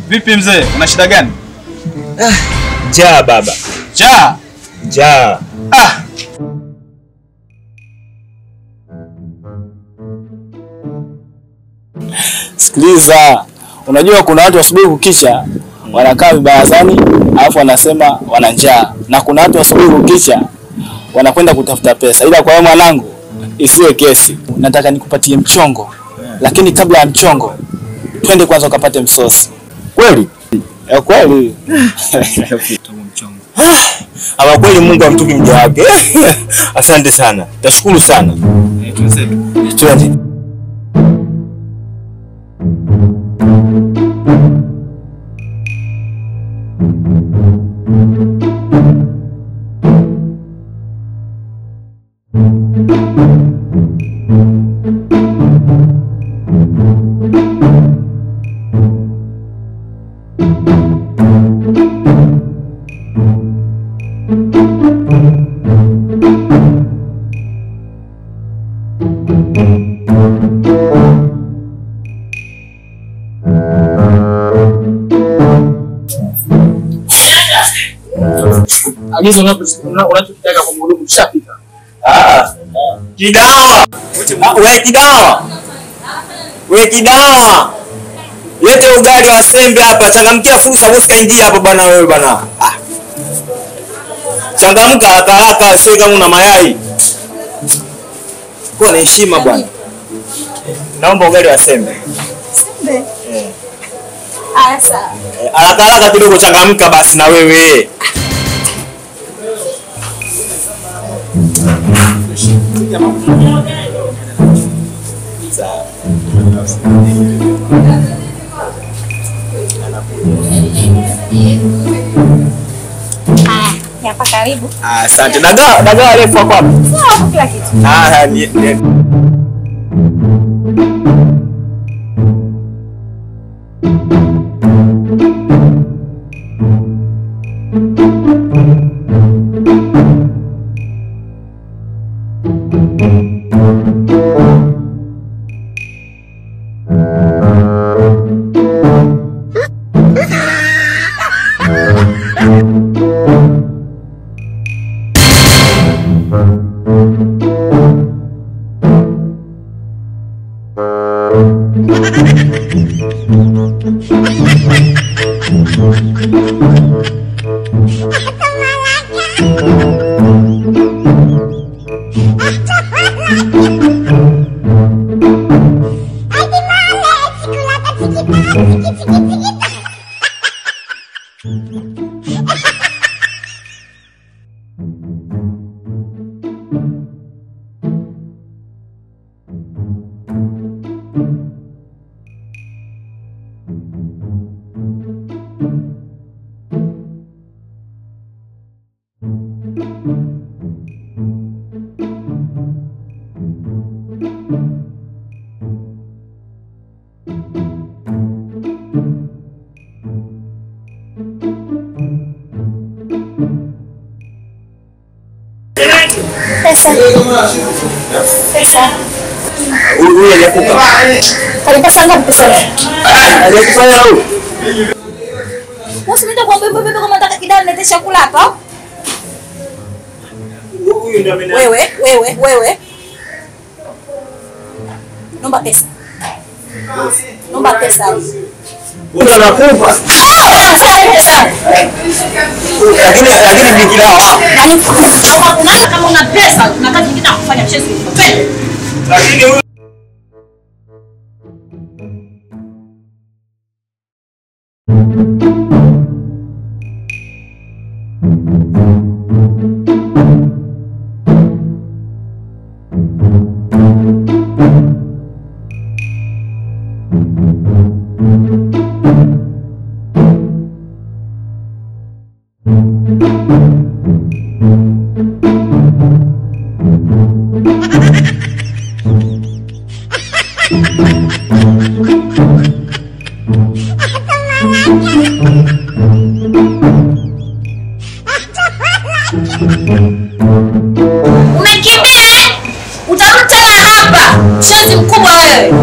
Vipi mzee, una shida gani? Njaa baba. Njaa? Njaa. Sikiliza, unajua kuna watu asubuhi kukicha wanakaa vibarazani alafu wanasema wana njaa, na kuna watu asubuhi kukicha wanakwenda kutafuta pesa. Ila kwa wewe mwanangu isiwe kesi. Nataka nikupatie mchongo. Lakini kabla ya mchongo twende kwanza ukapate msosi. Kweli? Kweli. Ama kweli Mungu amtupi mja wake. Asante sana. Tashukuru sana. Twende. Agizo unachotaka kwa mhudumu ushapika. Kidawa. Wewe kidawa. Wewe kidawa. Lete ugali wa sembe hapa, changamkia fursa bosi kaingia hapa bwana wewe bwana. Changamka haraka sio kama una mayai. Kwa na heshima bwana. Naomba ugali wa sembe. Sembe? Sawa. Haraka kidogo changamka basi na wewe. Hapa karibu. Asante. Dagaa refu hapo hapo. Sawa, kila kitu. Pesa. Huyu hajakupa. Alipasa ngapi pesa? Hajakufanya huyu. Usiende kwa bebe kama nataka kidani nilete chakula hapa. Huyu ndio mimi. Wewe. Nomba pesa. Nomba pesa. Huyu anakupa. Lakini bikira hawa. Yaani kama una pesa unataka kingine kufanya mchezo. Lakini huyu hapa. Shenzi mkubwa wewe.